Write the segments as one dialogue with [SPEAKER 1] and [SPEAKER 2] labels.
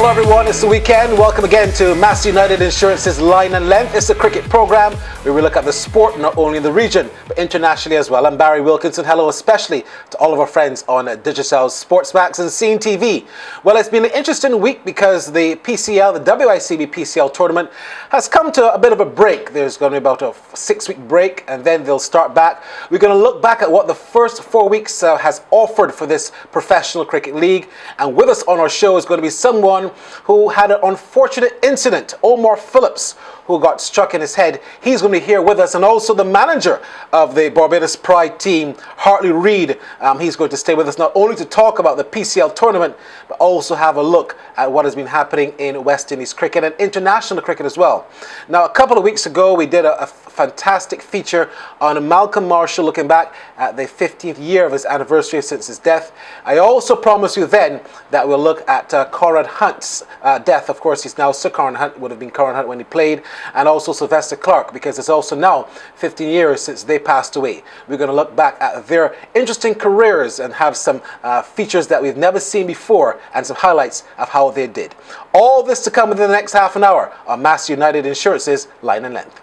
[SPEAKER 1] Hello everyone, it's the weekend. Welcome again to Mass United Insurance's Line and Length. It's a cricket program where we look at the sport not only in the region but internationally as well. I'm Barry Wilkinson. Hello especially to all of our friends on Digicel's Sportsmax and Scene TV. Well, it's been an interesting week because the PCL, the WICB PCL tournament has come to a bit of a break. There's going to be about a 6-week break and then they'll start back. We're going to look back at what the first 4 weeks has offered for this professional cricket league. And with us on our show is going to be someone who had an unfortunate incident, Omar Phillips, who got struck in his head. He's going to be here with us, and also the manager of the Barbados Pride team, Hartley, Reid. He's going to stay with us not only to talk about the PCL tournament, but also have a look at what has been happening in West Indies cricket and international cricket as well. Now, a couple of weeks ago, we did a fantastic feature on Malcolm Marshall, looking back at the 15th year of his anniversary since his death. I also promised you then that we'll look at Conrad Hunte's death. Of course, he's now Sir Conrad Hunte, would have been Conrad Hunte when he played, and also Sylvester Clarke, because it's also now 15 years since they passed away. We're going to look back at their interesting careers and have some features that we've never seen before and some highlights of how they did. All this to come within the next half an hour on Mass United Insurance's Line and Length.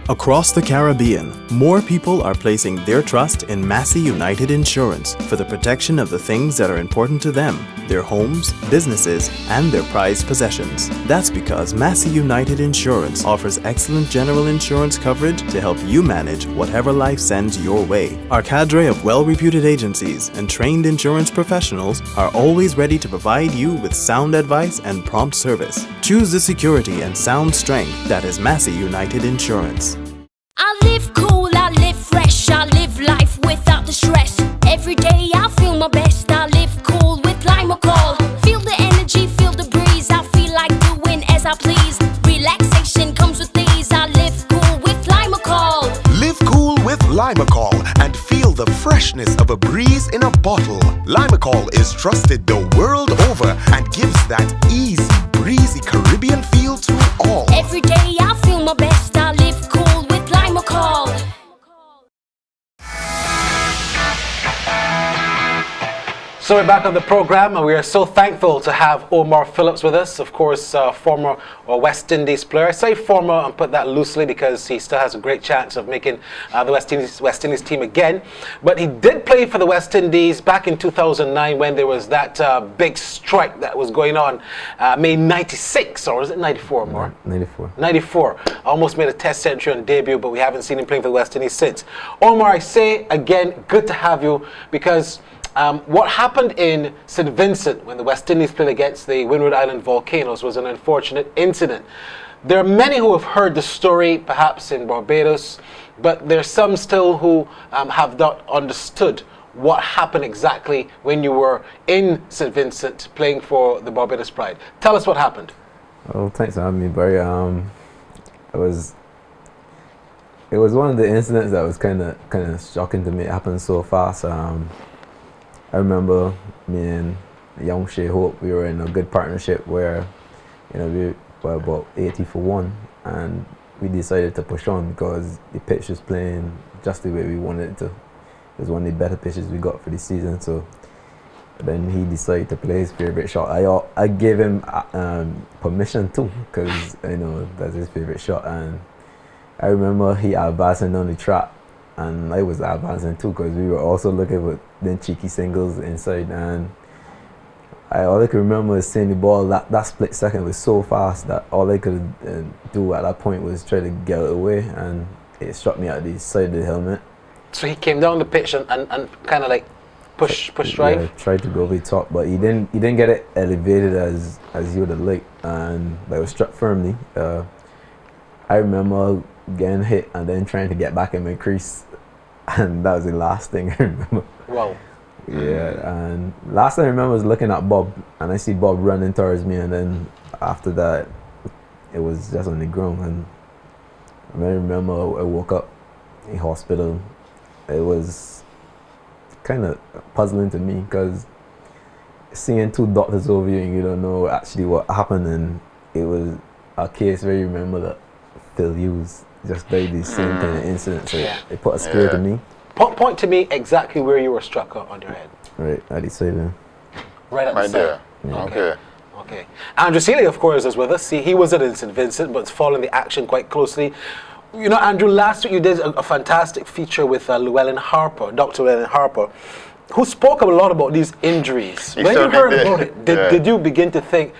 [SPEAKER 2] Across the Caribbean, more people are placing their trust in Massey United Insurance for the protection of the things that are important to them, their homes, businesses, and their prized possessions. That's because Massey United Insurance offers excellent general insurance coverage to help you manage whatever life sends your way. Our cadre of well-reputed agencies and trained insurance professionals are always ready to provide you with sound advice and prompt service. Choose the security and sound strength that is Massey United Insurance.
[SPEAKER 3] I live cool, I live fresh, I live life without the stress. Every day I feel my best, I live cool with Lima Call. Feel the energy, feel the breeze, I feel like doing as I please. Relaxation comes with these, I live cool with Lima Call.
[SPEAKER 4] Live cool with Lima Call and feel the freshness of a breeze in a bottle. Lima Call is trusted the world over and gives that easy, breezy Caribbean feel to all.
[SPEAKER 3] Every day I feel my best, I live cool with Lima Call.
[SPEAKER 1] So we're back on the program, and we are so thankful to have Omar Phillips with us, of course, former West Indies player. I say former and put that loosely because he still has a great chance of making the West Indies team again. But he did play for the West Indies back in 2009 when there was that big strike that was going on, May 96, or is it 94, Omar?
[SPEAKER 5] 94.
[SPEAKER 1] 94. Almost made a test century on debut, but we haven't seen him playing for the West Indies since. Omar, I say again, good to have you, because what happened in St. Vincent when the West Indies played against the Windward Island Volcanoes was an unfortunate incident. There are many who have heard the story, perhaps in Barbados, but there are some still who have not understood what happened exactly when you were in St. Vincent playing for the Barbados Pride. Tell us what happened.
[SPEAKER 5] Well, thanks for having me, Barry. It was one of the incidents that was kind of shocking to me. It happened so fast. I remember me and young Shea Hope, we were in a good partnership where, we were about 80 for 1, and we decided to push on because the pitch was playing just the way we wanted it to. It was one of the better pitches we got for the season, so then he decided to play his favorite shot. I gave him permission too, because that's his favorite shot, and I remember he advancing on the track, and I was advancing too, because we were also looking for them cheeky singles inside, and all I could remember is seeing the ball. That split second was so fast that all I could do at that point was try to get it away, and it struck me at the side of the helmet.
[SPEAKER 1] So he came down the pitch and kind of like push drive?
[SPEAKER 5] Yeah, tried to go over the top, but he didn't get it elevated as he would have liked, and it was struck firmly. I remember getting hit and then trying to get back in my crease, and that was the last thing I remember.
[SPEAKER 1] Wow.
[SPEAKER 5] Yeah, and last thing I remember was looking at Bob, and I see Bob running towards me, and then after that it was just on the ground, and I remember I woke up in hospital. It was kind of puzzling to me because seeing two doctors over you and you don't know actually what happened, and it was a case where you remember that Phil Hughes just died the same kind of incident, so it put a scare to me.
[SPEAKER 1] Point to me exactly where you were struck on your head.
[SPEAKER 5] Right, at the side.
[SPEAKER 1] Right at the
[SPEAKER 6] Right
[SPEAKER 1] side.
[SPEAKER 6] there. Okay.
[SPEAKER 1] Okay. Andrew Seeley, of course, is with us. See, he was at St. Vincent, but following the action quite closely. You know, Andrew, last week you did a fantastic feature with Llewellyn Harper, Dr. Llewellyn Harper, who spoke a lot about these injuries. When you heard about it, did you begin to think,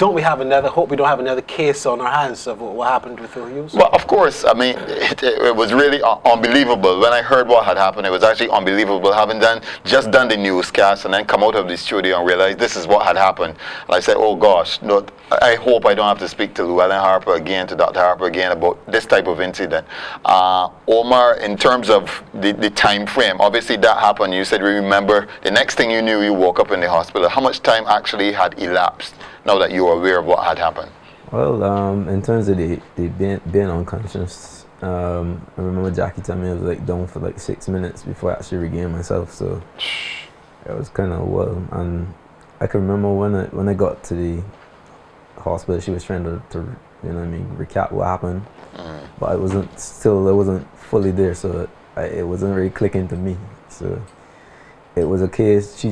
[SPEAKER 1] hope we don't have another case on our hands of what happened with Phil Hughes?
[SPEAKER 6] Well, of course. I mean, it was really unbelievable. When I heard what had happened, it was actually unbelievable. Having just done the newscast and then come out of the studio and realize this is what had happened. And I said, oh gosh, no, I hope I don't have to speak to Llewellyn Harper again, to Dr. Harper again about this type of incident. Omar, in terms of the time frame, obviously that happened. You said, remember, the next thing you knew, you woke up in the hospital. How much time actually had elapsed now that you were aware of what had happened?
[SPEAKER 5] Well, in terms of the being unconscious, I remember Jackie telling me I was like down for like 6 minutes before I actually regained myself. So it was kind of well, and I can remember when I got to the hospital, she was trying to you know what I mean, recap what happened, but I wasn't fully there, so it wasn't really clicking to me. So it was a case.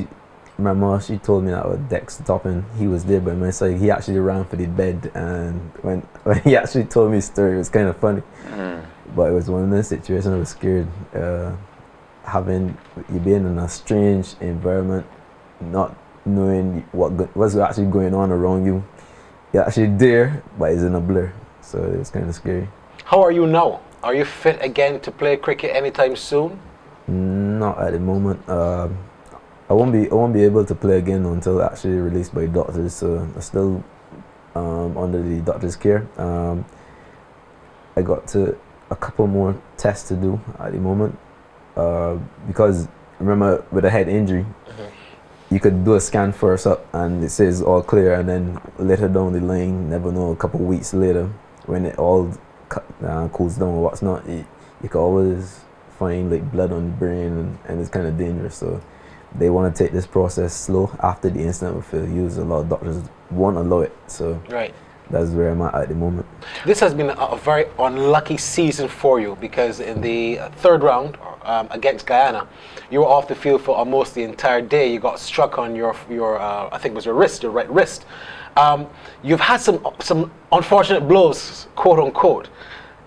[SPEAKER 5] My mom, she told me that with Dex Toppin, he was there by my side. He actually ran for the bed, and when he actually told me his story, it was kind of funny. But it was one of those situations I was scared. You being in a strange environment, not knowing what's actually going on around you. You're actually there, but it's in a blur. So it was kind of scary.
[SPEAKER 1] How are you now? Are you fit again to play cricket anytime soon?
[SPEAKER 5] Not at the moment. I won't be able to play again until actually released by doctors. So I'm still under the doctor's care. I got a couple more tests to do at the moment because remember with a head injury, you could do a scan first up and it says all clear, and then later down the line, never know, a couple weeks later when it all cools down or what's not, you can always find like blood on the brain, and it's kind of dangerous. So they want to take this process slow. After the incident with Phil Hughes, a lot of doctors won't allow it. So that's where I'm at the moment. This
[SPEAKER 1] has been a very unlucky season for you because in the third round against Guyana, you were off the field for almost the entire day. You got struck on your I think it was your wrist, your right wrist. You've had some unfortunate blows, quote unquote.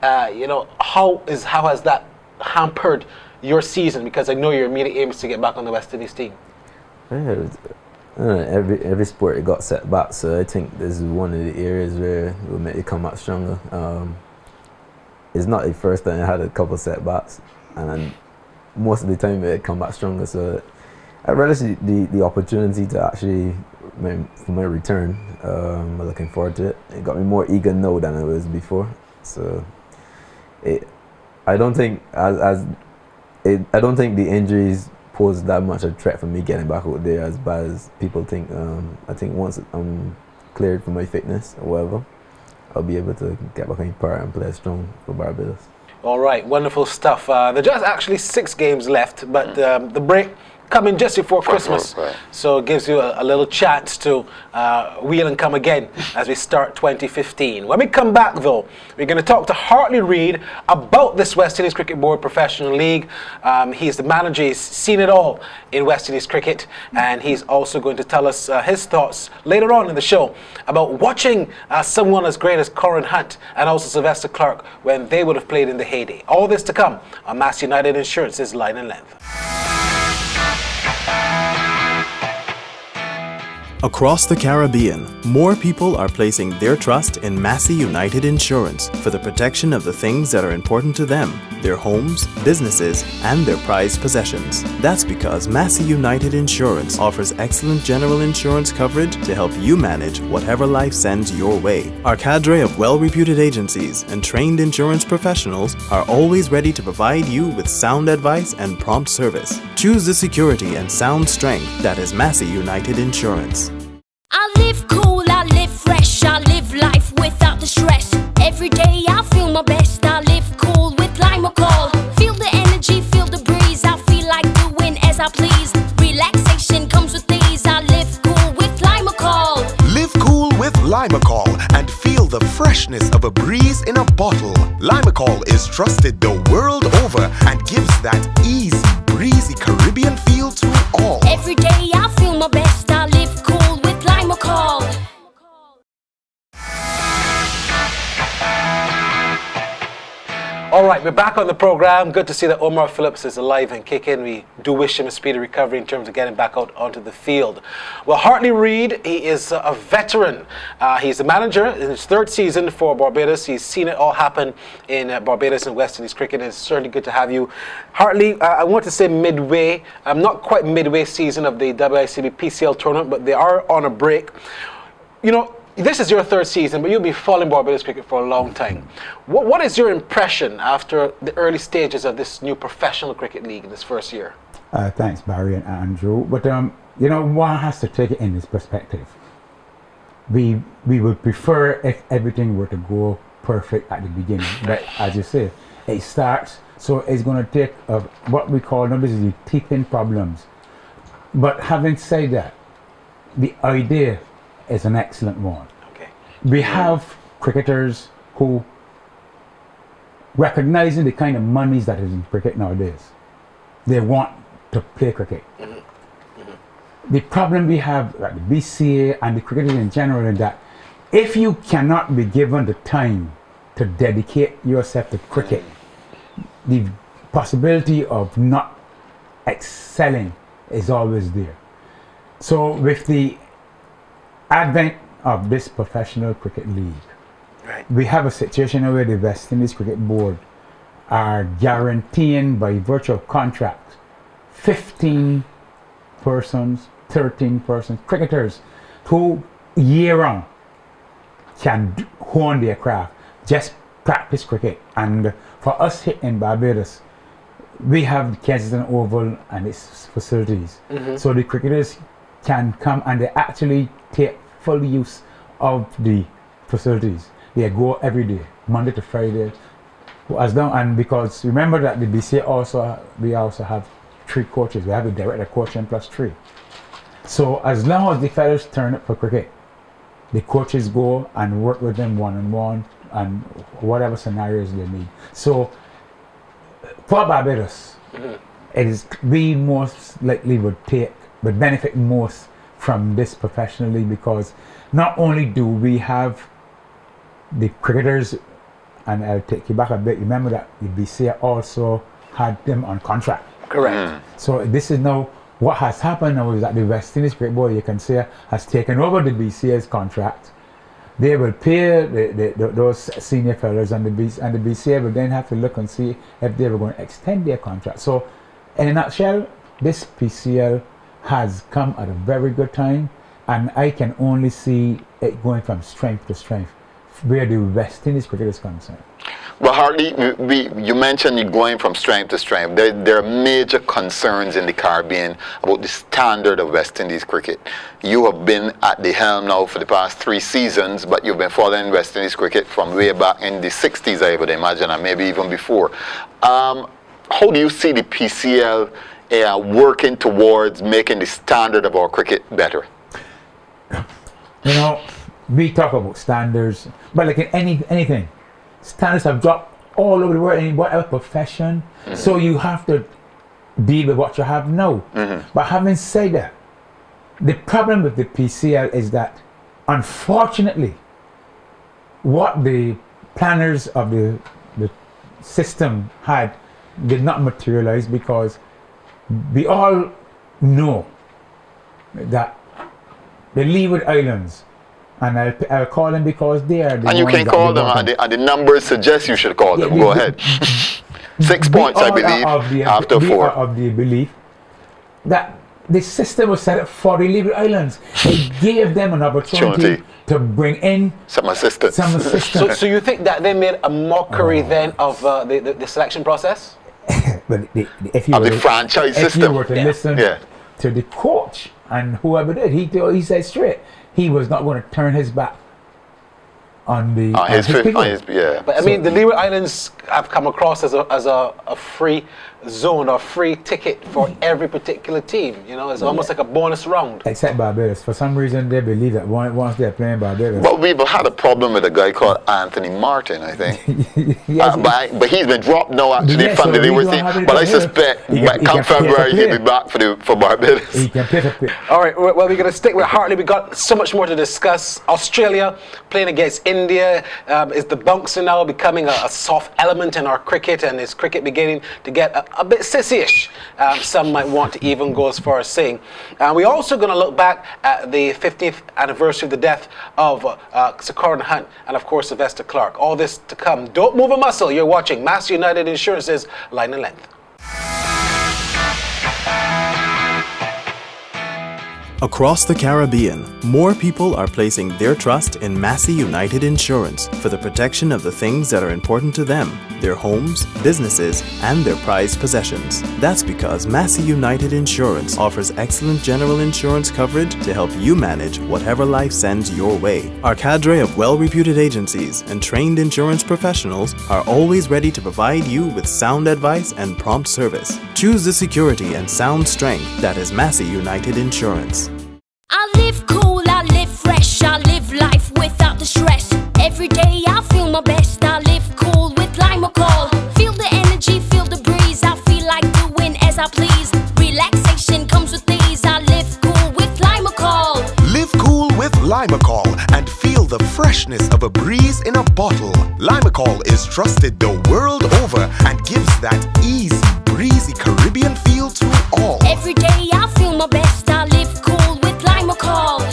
[SPEAKER 1] You know, how has that hampered your season? Because I know your immediate aim is to get back on the West Indies team.
[SPEAKER 5] Every sport it got setbacks, so I think this is one of the areas where it will make you come out stronger. It's not the first time I had a couple setbacks, and most of the time it come back stronger. So I relish the opportunity to actually for my return. I'm looking forward to it. It got me more eager now than I was before. So I don't think I don't think the injuries pose that much a threat for me getting back out there as bad as people think. I think once I'm cleared for my fitness or whatever, I'll be able to get back in par and play strong for Barbados.
[SPEAKER 1] All right, wonderful stuff. There are just actually 6 games left, but the break coming just before Christmas, so it gives you a little chance to wheel and come again as we start 2015. When we come back though, we're going to talk to Hartley Reid about this West Indies Cricket Board Professional League. He's the manager, he's seen it all in West Indies cricket, and he's also going to tell us his thoughts later on in the show about watching someone as great as Conrad Hunte and also Sylvester Clarke when they would have played in the heyday. All this to come on Mass United Insurance's Line and Length.
[SPEAKER 2] Across the Caribbean, more people are placing their trust in Massey United Insurance for the protection of the things that are important to them, their homes, businesses, and their prized possessions. That's because Massey United Insurance offers excellent general insurance coverage to help you manage whatever life sends your way. Our cadre of well-reputed agencies and trained insurance professionals are always ready to provide you with sound advice and prompt service. Choose the security and sound strength that is Massey United Insurance.
[SPEAKER 3] I live cool, I live fresh, I live life without the stress. Every day I feel my best, I live cool with Lime-A-Call. Feel the energy, feel the breeze, I feel like doing as I please. Relaxation comes with these, I live cool with Lime-A-Call.
[SPEAKER 4] Live cool with Lime-A-Call and feel the freshness of a breeze in a bottle. Lime-A-Call is trusted the world over and gives that easy, breezy Caribbean feel to all. all.
[SPEAKER 3] Every day I feel my best. I live cool with Lima Call.
[SPEAKER 1] All right, we're back on the program. Good to see that Omar Phillips is alive and kicking. We do wish him a speedy recovery in terms of getting back out onto the field. Well, Hartley Reid, he is a veteran. He's a manager in his third season for Barbados. He's seen it all happen in Barbados and West Indies cricket. It's certainly good to have you. Hartley, I want to say midway, not quite midway season of the WICB PCL tournament, but they are on a break. You know, this is your third season, but you'll be following Barbados cricket for a long time. What is your impression after the early stages of this new professional cricket league in this first year?
[SPEAKER 7] Thanks, Barry and Andrew. But you know, one has to take it in this perspective. We would prefer if everything were to go perfect at the beginning, but as you say, it starts. So it's going to take what we call this is the teething problems. But having said that, the idea is an excellent one.
[SPEAKER 1] Okay.
[SPEAKER 7] We have cricketers who, recognizing the kind of monies that is in cricket nowadays, they want to play cricket. The problem we have at the BCA and the cricketers in general is that if you cannot be given the time to dedicate yourself to cricket, the possibility of not excelling is always there. So with the advent of this professional cricket league, we have a situation where the West Indies Cricket Board are guaranteeing by virtue of contract 15 persons, 13 persons, cricketers who year round can hone their craft, just practice cricket. And for us here in Barbados, we have the Kensington Oval and its facilities. So the cricketers can come and they actually take full use of the facilities. They go every day, Monday to Friday. As long, and because remember that the BCA we also have 3 coaches. We have a director coaching plus 3. So as long as the fellows turn up for cricket, the coaches go and work with them one-on-one and whatever scenarios they need. So for Barbados, it is we most likely would benefit most from this professionally, because not only do we have the cricketers, and I'll take you back a bit, remember that the BCA also had them on contract.
[SPEAKER 1] Correct.
[SPEAKER 7] So this is now what has happened now is that the West Indies Cricket Board, you can say, has taken over the BCA's contract. They will pay those senior fellows, and the BCA will then have to look and see if they were going to extend their contract. So in a nutshell, this PCL has come at a very good time, and I can only see it going from strength to strength where the West Indies cricket is concerned.
[SPEAKER 6] Well, Hartley, you mentioned you're going from strength to strength. There are major concerns in the Caribbean about the standard of West Indies cricket. You have been at the helm now for the past 3 seasons, but you've been following West Indies cricket from way back in the 60s, I would imagine, and maybe even before. How do you see the PCL working towards making the standard of our cricket better?
[SPEAKER 7] You know, we talk about standards, but like in anything, standards have dropped all over the world in whatever profession. So you have to deal with what you have now. But having said that, the problem with the PCL is that, unfortunately, what the planners of the system had did not materialize, because we all know that the Leeward Islands, and I'll call them because they are the
[SPEAKER 6] and you
[SPEAKER 7] ones
[SPEAKER 6] can
[SPEAKER 7] that
[SPEAKER 6] call
[SPEAKER 7] they
[SPEAKER 6] them,
[SPEAKER 7] want
[SPEAKER 6] and the numbers suggest you should call them. Go ahead. 6 points, I believe, after
[SPEAKER 7] we
[SPEAKER 6] 4.
[SPEAKER 7] are of the belief that the system was set up for the Leeward Islands. It gave them an opportunity to bring in
[SPEAKER 6] some assistance.
[SPEAKER 1] So you think that they made a mockery then of the selection process?
[SPEAKER 7] But if you
[SPEAKER 6] of
[SPEAKER 7] were
[SPEAKER 6] the franchise
[SPEAKER 7] if
[SPEAKER 6] system.
[SPEAKER 7] you were to listen to the coach and whoever did, he said straight he was not going to turn his back on his people.
[SPEAKER 1] But I mean, the Leeward Islands I've come across as a free zone or free ticket for every particular team. You know, it's almost like a bonus round.
[SPEAKER 7] Except Barbados. For some reason, they believe that once they're playing Barbados.
[SPEAKER 6] But we've had a problem with a guy called Anthony Martin, I think.
[SPEAKER 7] Yes,
[SPEAKER 6] but he's been dropped now, actually,
[SPEAKER 7] Yes,
[SPEAKER 6] from the
[SPEAKER 7] so we
[SPEAKER 6] Liberty.
[SPEAKER 7] don't have it
[SPEAKER 6] But I
[SPEAKER 7] here.
[SPEAKER 6] suspect
[SPEAKER 7] He can
[SPEAKER 6] come
[SPEAKER 7] play
[SPEAKER 6] February,
[SPEAKER 7] for
[SPEAKER 6] he'll
[SPEAKER 7] play.
[SPEAKER 6] be back for Barbados.
[SPEAKER 7] He can play the pitch.
[SPEAKER 1] All right, well, we're going to stick with Hartley. We got so much more to discuss. Australia playing against India. Is the bouncer now becoming a soft element in our cricket, and is cricket beginning to get a bit sissy-ish? Some might want to even go as far as saying. We're also going to look back at the 50th anniversary of the death of Sir Conrad Hunte and, of course, Sylvester Clarke. All this to come. Don't move a muscle. You're watching Mass United Insurance's Line and Length.
[SPEAKER 2] Across the Caribbean, more people are placing their trust in Massey United Insurance for the protection of the things that are important to them, their homes, businesses, and their prized possessions. That's because Massey United Insurance offers excellent general insurance coverage to help you manage whatever life sends your way. Our cadre of well-reputed agencies and trained insurance professionals are always ready to provide you with sound advice and prompt service. Choose the security and sound strength that is Massey United Insurance.
[SPEAKER 3] I live cool, I live fresh, I live life without the stress. Every day I feel my best, I live cool with Call. Feel the energy, feel the breeze, I feel like doing as I please. Relaxation comes with these, I live cool with Call.
[SPEAKER 4] Live cool with Limacol and feel the freshness of a breeze in a bottle. Limacol is trusted the world over and gives that easy, breezy Caribbean feel to all.
[SPEAKER 3] Every day I feel my best, I live cool with Call.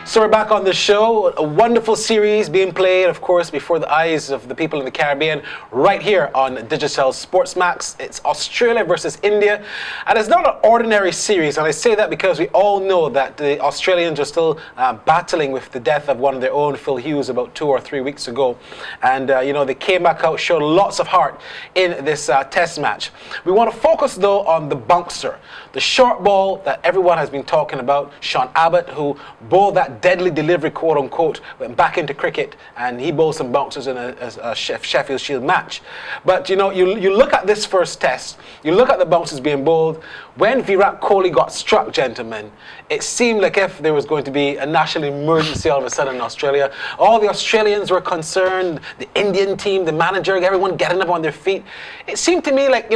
[SPEAKER 1] So we're back on the show, a wonderful series being played, of course, before the eyes of the people in the Caribbean, right here on Digital Sports Max. It's Australia versus India, and it's not an ordinary series, and I say that because we all know that the Australians are still battling with the death of one of their own, Phil Hughes, about 2 or 3 weeks ago, and they came back out, showed lots of heart in this test match. We want to focus, though, on the bouncer, the short ball that everyone has been talking about, Sean Abbott, who bowled that deadly delivery, quote unquote, went back into cricket, and he bowled some bouncers in a Sheffield Shield match. But you look at this first test, you look at the bouncers being bowled. When Virat Kohli got struck, gentlemen, it seemed like if there was going to be a national emergency all of a sudden in Australia. All the Australians were concerned, the Indian team, the manager, everyone getting up on their feet. It seemed to me like,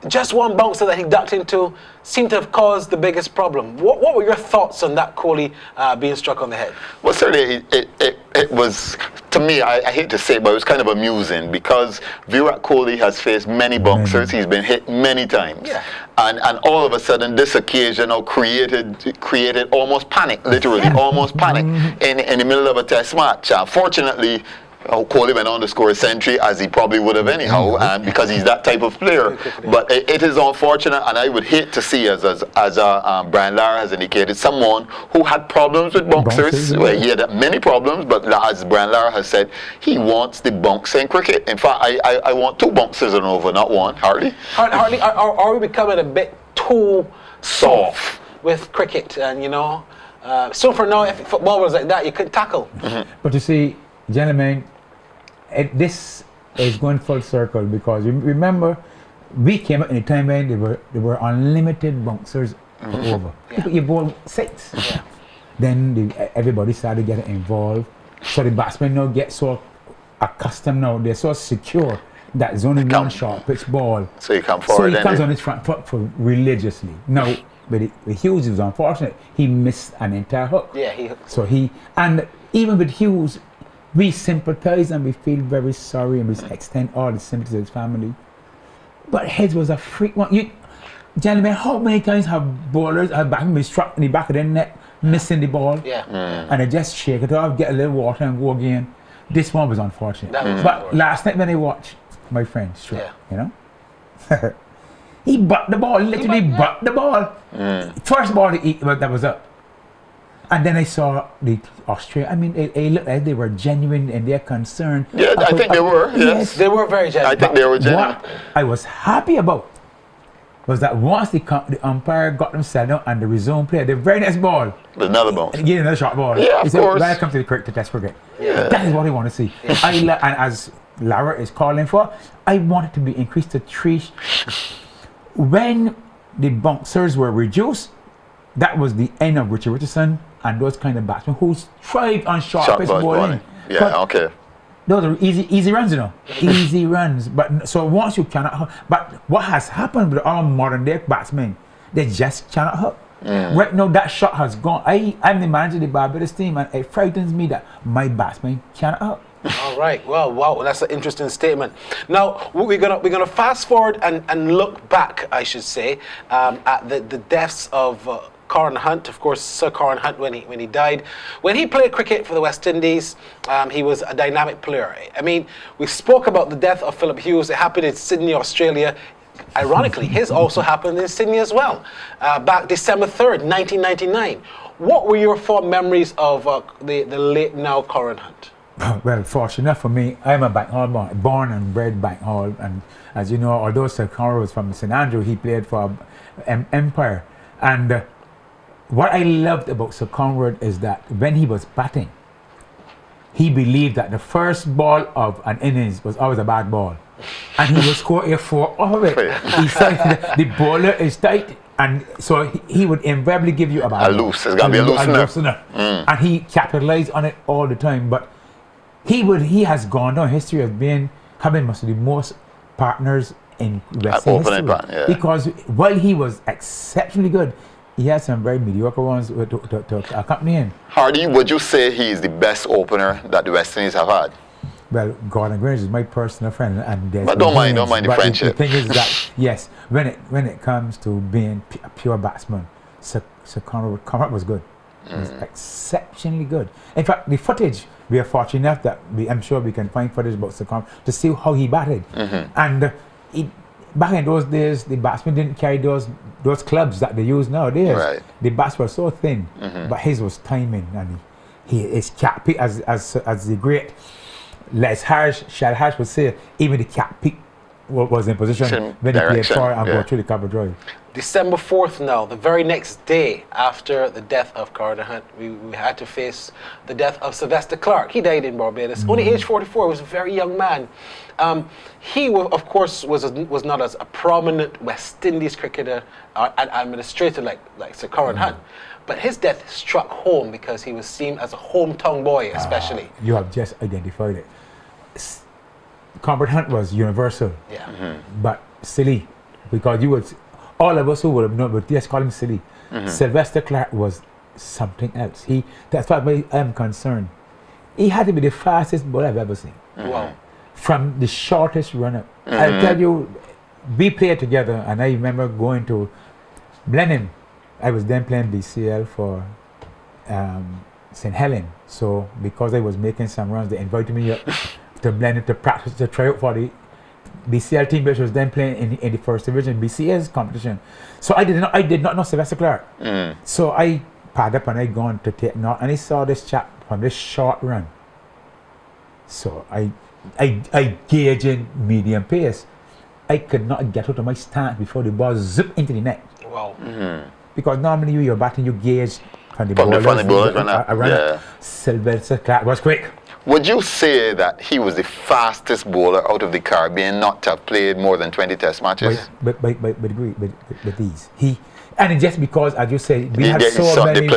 [SPEAKER 1] just one bouncer that he ducked into seemed to have caused the biggest problem. What were your thoughts on that Kohli being struck on the head?
[SPEAKER 6] Well, certainly it was, to me, I hate to say it, but it was kind of amusing because Virat Kohli has faced many bouncers. He's been hit many times.
[SPEAKER 1] Yeah.
[SPEAKER 6] And all of a sudden, this occasion created almost panic, literally, almost panic in the middle of a test match. Fortunately, Kohli went on to score a century, as he probably would have anyhow, and because he's that type of player. But it is unfortunate, and I would hate to see, as Brian Lara has indicated, someone who had problems with bouncers. Well, he had many problems, but as Brian Lara has said, he wants the bouncer in cricket. In fact, I want 2 bouncers and over, not 1. Hartley?
[SPEAKER 1] Hartley, are we becoming a bit too soft with cricket? And so for now, if football was like that, you couldn't tackle.
[SPEAKER 7] But you see, gentlemen, this is going full circle because remember, we came up in a time when there were unlimited bouncers over.
[SPEAKER 1] Yeah.
[SPEAKER 7] You bowl 6.
[SPEAKER 1] Yeah.
[SPEAKER 7] Then everybody started getting involved. So the batsmen now get so accustomed now, they're so secure that it's only one short pitch ball.
[SPEAKER 6] So you come forward.
[SPEAKER 7] So he comes on his front foot for religiously. Now, with Hughes, it was unfortunate. He missed an entire hook.
[SPEAKER 1] Yeah,
[SPEAKER 7] and even with Hughes, we sympathize and we feel very sorry and we extend all the sympathy to his family. But Heads was a freak one. Gentlemen, how many times have bowlers been struck in the back of the net, missing the ball?
[SPEAKER 1] Yeah.
[SPEAKER 7] And they just shake it off, get a little water and go again. This one was unfortunate. But last night when I watched, my friend struck, he butt the ball, literally butt the ball. First ball that was up. And then I saw the Australia. I mean, it looked like they were genuine in their concern.
[SPEAKER 6] Yeah, I think they were. Yes,
[SPEAKER 1] they were very genuine.
[SPEAKER 6] I think they were genuine.
[SPEAKER 7] What I was happy about was that once the umpire got them set down and the resume play, the very next ball,
[SPEAKER 6] There's another bounce.
[SPEAKER 7] and again another short ball.
[SPEAKER 6] Yeah,
[SPEAKER 7] he
[SPEAKER 6] of
[SPEAKER 7] said,
[SPEAKER 6] course.
[SPEAKER 7] welcome to the cricket to test cricket.
[SPEAKER 6] Yeah.
[SPEAKER 7] That is what I want to see. And as Lara is calling for, I want it to be increased to 3. When the bouncers were reduced, that was the end of Richard Richardson and those kind of batsmen who thrived on short pitch bowling.
[SPEAKER 6] Yeah, okay.
[SPEAKER 7] Those are easy runs, you know. Easy runs. But so once you cannot, but what has happened with all modern day batsmen, they just cannot hook. Right now, that shot has gone. I'm the manager of the Barbados team, and it frightens me that my batsmen cannot hook.
[SPEAKER 1] All right. Well, wow, that's an interesting statement. Now we're gonna fast forward and look back, I should say, at the deaths of Conrad Hunte, of course, Sir Conrad Hunte, when he died. When he played cricket for the West Indies, he was a dynamic player. I mean, we spoke about the death of Philip Hughes. It happened in Sydney, Australia. Ironically, his also happened in Sydney as well, back December 3rd, 1999. What were your fond memories of the late now Conrad Hunte?
[SPEAKER 7] Well, fortunate enough for me, I'm a Bank-Hall born and bred Bank-Hall, and as you know, although Sir Conrad was from St Andrew, he played for Empire. And what I loved about Sir Conrad is that when he was batting, he believed that the first ball of an innings was always a bad ball, and he would score a 4 off of it. He said the bowler is tight, and so he would invariably give you a
[SPEAKER 6] loose. It's gotta be a loosener.
[SPEAKER 7] And he capitalized on it all the time. But he has gone down history of having most of the most partners in wrestling history. Because while he was exceptionally good, he had some very mediocre ones to accompany him.
[SPEAKER 6] Hardy, would you say he is the best opener that the West Indies have had?
[SPEAKER 7] Well, Gordon Grange is my personal friend, and
[SPEAKER 6] but don't mind the friendship.
[SPEAKER 7] The thing is that yes, when it comes to being a pure batsman, Sir Conrad was good. He was exceptionally good. In fact, the footage, we are fortunate enough that I'm sure we can find footage about Sir Conrad to see how he batted. And back in those days, the batsmen didn't carry those clubs that they use nowadays.
[SPEAKER 6] Right.
[SPEAKER 7] The bats were so thin, but his was timing, and he is cap pick as the great Les Harsh, Shad Harsh would say. Even the cap pick was in position when he played for and go through the cover drive.
[SPEAKER 1] December 4th now, the very next day after the death of Conrad Hunte, we had to face the death of Sylvester Clarke. He died in Barbados, only age 44, was a very young man. He, of course, was not as a prominent West Indies cricketer and administrator like Sir Conrad Hunte, but his death struck home because he was seen as a hometown boy, especially.
[SPEAKER 7] You have just identified it. Conrad Hunte was universal, but silly, because all of us who would have known, but just call him silly. Sylvester Clarke was something else. That's why I'm concerned. He had to be the fastest bowler I've ever seen.
[SPEAKER 1] Wow.
[SPEAKER 7] From the shortest run-up. I'll tell you, we played together, and I remember going to Blenheim. I was then playing BCL for St. Helen. So because I was making some runs, they invited me up to Blenheim to practice, to try out for the BCL team, which was then playing in the first division, BCS competition. So I did not know Sylvester Clarke. So I padded up and I gone to take note, and I saw this chap from this short run. So I gauge in medium pace. I could not get out of my stance before the ball zipped into the net.
[SPEAKER 1] Wow.
[SPEAKER 7] Because normally you're batting, you gauge from the ball. Sylvester Clarke was quick.
[SPEAKER 6] Would you say that he was the fastest bowler out of the Caribbean not to have played more than 20 test matches?
[SPEAKER 7] But these. And just because, as you said, we had so many...
[SPEAKER 6] The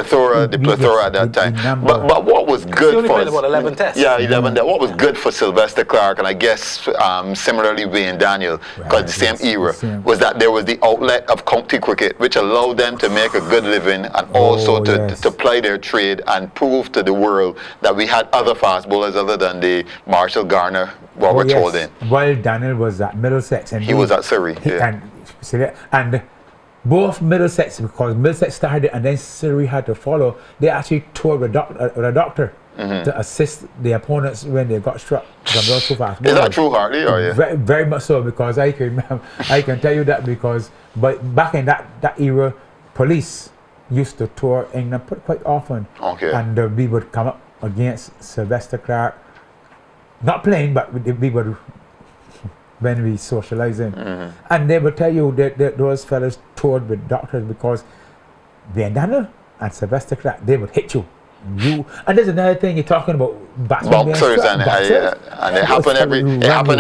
[SPEAKER 6] plethora at that time. But what was good
[SPEAKER 1] he only
[SPEAKER 6] for...
[SPEAKER 1] played about 11 tests.
[SPEAKER 6] Yeah, 11 tests. What was good for Sylvester Clarke, and I guess similarly Wayne Daniel, because the same era, was that there was the outlet of county cricket, which allowed them to make a good living and also to play their trade and prove to the world that we had other fast bowlers other than the Marshall Garner, Robert Holding.
[SPEAKER 7] While Daniel was at Middlesex. And
[SPEAKER 6] he was at Surrey.
[SPEAKER 7] And both Middlesex, because Middlesex started and then Surrey had to follow, they actually toured with a doctor to assist the opponents when they got struck from those two fast bowlers.
[SPEAKER 6] Is that true, Hartley?
[SPEAKER 7] Very, very much so, because I can tell you that because back in that era, police used to tour England quite often. And we would come up against Sylvester Clarke, not playing, but we would when we socializing. And they will tell you that those fellas toured with doctors because Bandana and Sylvester Clarke, they would hit you. And there's another thing you're talking about
[SPEAKER 6] boxers and it happened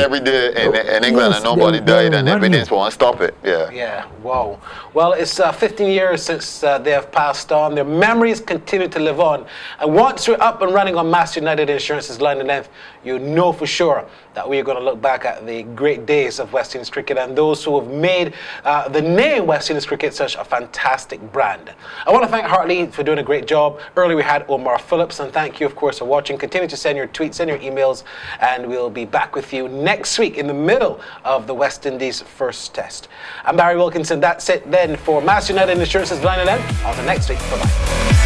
[SPEAKER 6] every day in England, and nobody died, and evidence won't stop it.
[SPEAKER 1] Yeah, wow. Well, it's 15 years since they have passed on. Their memories continue to live on. And once we're up and running on Mass United Insurance's Line and Length, you know for sure that we're going to look back at the great days of West Indies cricket and those who have made the name West Indies cricket such a fantastic brand. I want to thank Hartley for doing a great job. Earlier we had Omar Phillips, and thank you, of course, for watching. Continue to send your tweets, send your emails, and we'll be back with you next week in the middle of the West Indies first test. I'm Barry Wilkinson. That's it then for Mass United Insurance's Line and Length. On to next week. Bye-bye.